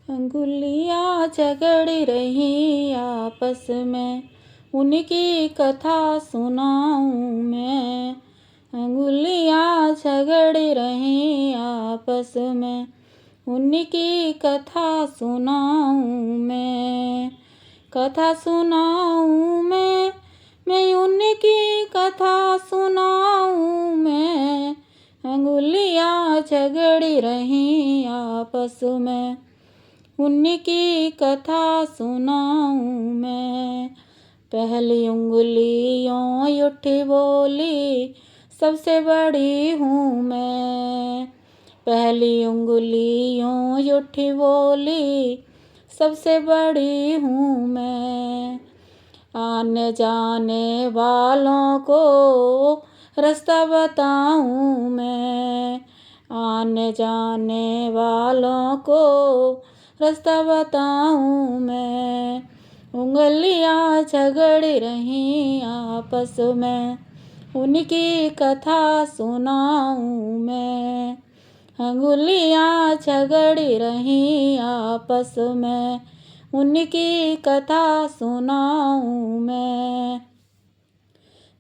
अंगुलियाँ झगड़ रही आपस में, उनकी कथा सुनाऊँ मैं। अंगुलियाँ झगड़ रही आपस में, उनकी कथा सुनाऊँ मैं। कथा सुनाऊँ मैं उनकी कथा सुनाऊँ मैं। अंगुलियाँ झगड़ रही आपस में, उनकी कथा सुनाऊँ मैं। पहली उंगली यों उठी बोली, सबसे बड़ी हूँ मैं। पहली उंगली यों उठी बोली, सबसे बड़ी हूँ मैं। आने जाने वालों को रास्ता बताऊँ मैं। आने जाने वालों को रास्ता बताऊँ मैं। उंगलियाँ झगड़ रही आपस में, उनकी कथा सुनाऊँ मैं। अंगुलियाँ झगड़ रही आपस में, उनकी कथा सुनाऊँ मैं।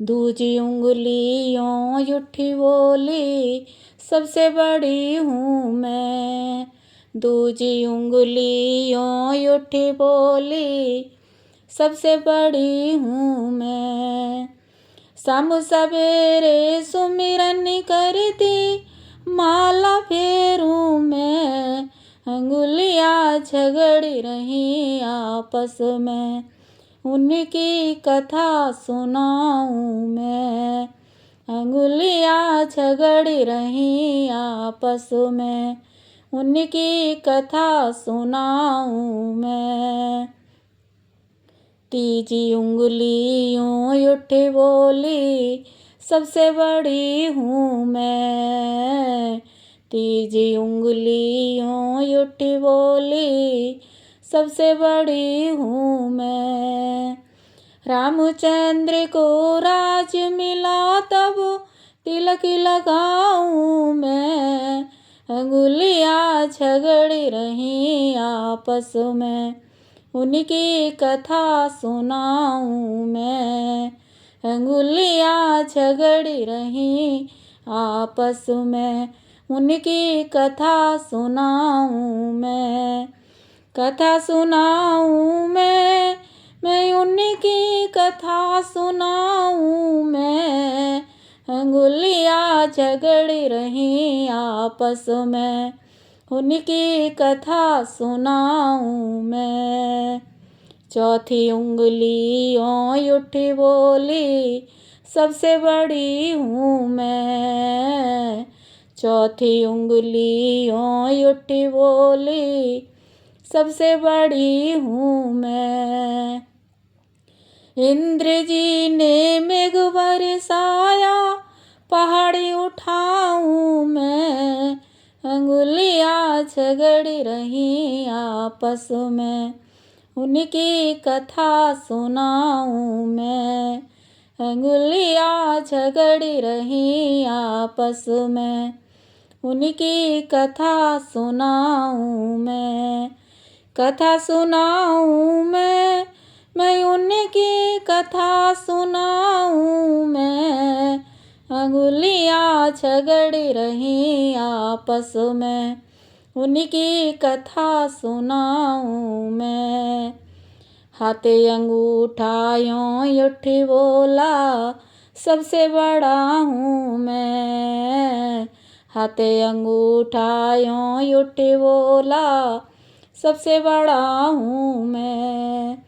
दूजी उंगली यों उठी बोली, सबसे बड़ी हूँ मैं। दूजी उंगली यों उठी बोली, सबसे बड़ी हूँ मैं। शाम सवेरे सुमिरन करती, माला फेरूं मैं। अंगुलियाँ झगड़ रही आपस में, उनकी कथा सुनाऊँ मैं। अंगुलियाँ झगड़ रही आपस में, उनकी कथा सुनाऊँ मैं। तीजी उंगली यूं उठी बोली, सबसे बड़ी हूँ मैं। तीजी उंगली यूं उठी बोली, सबसे बड़ी हूँ मैं। रामचंद्र को राज मिला तब तिलक लगाऊं मैं। अंगुलियाँ झगड़ रही आपस में, उनकी कथा सुनाऊँ मैं। अंगुलियाँ झगड़ रही आपस में, उनकी कथा सुनाऊँ मैं। कथा सुनाऊँ मैं उनकी कथा सुनाऊँ मैं। अंगुलियाँ झगड़ रही आपस में, उनकी कथा सुनाऊँ मैं। चौथी उंगली यों उठी बोली, सबसे बड़ी हूँ मैं। चौथी उंगली यों उठी बोली, सबसे बड़ी हूँ मैं। इंद्र जी ने मेघ बरसाया, पहाड़ी उठाऊँ मैं। अंगुलियाँ झगड़ रही आपस में, उनकी कथा सुनाऊँ मैं। अंगुलियाँ झगड़ रही आपस में, उनकी कथा सुनाऊँ मैं। कथा सुनाऊँ मैं उनकी कथा सुनाऊँ मैं। अंगुलियाँ झगड़ रही आपस में, उनकी कथा सुनाऊँ मैं। हाथे अंगूठा यों उठी बोला, सबसे बड़ा हूँ मैं। हाथे अंगूठा यों उठी बोला, सबसे बड़ा हूँ मैं।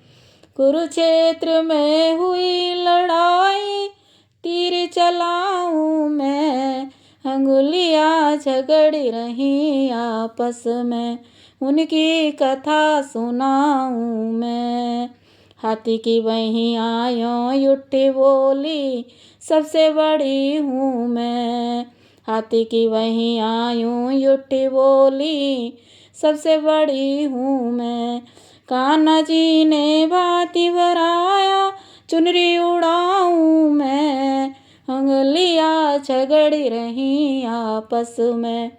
कुरुक्षेत्र में हुई लड़ाई, तीर चलाऊँ मैं। अंगुलियाँ झगड़ रही आपस में, उनकी कथा सुनाऊँ मैं। हाथी की बहियाँ यों उठी बोली, सबसे बड़ी हूँ मैं। हाथी की बहियाँ यूं उठी बोली, सबसे बड़ी हूँ मैं। कान्हा जी ने भाती भराया, चुनरी उड़ाऊँ मैं। अंगुलियाँ झगड़ रही आपस में,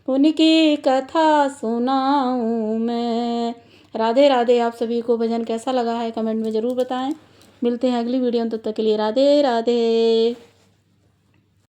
उनकी कथा सुनाऊँ मैं। राधे राधे। आप सभी को भजन कैसा लगा है कमेंट में ज़रूर बताएं। मिलते हैं अगली वीडियो में, तब तक के लिए राधे राधे।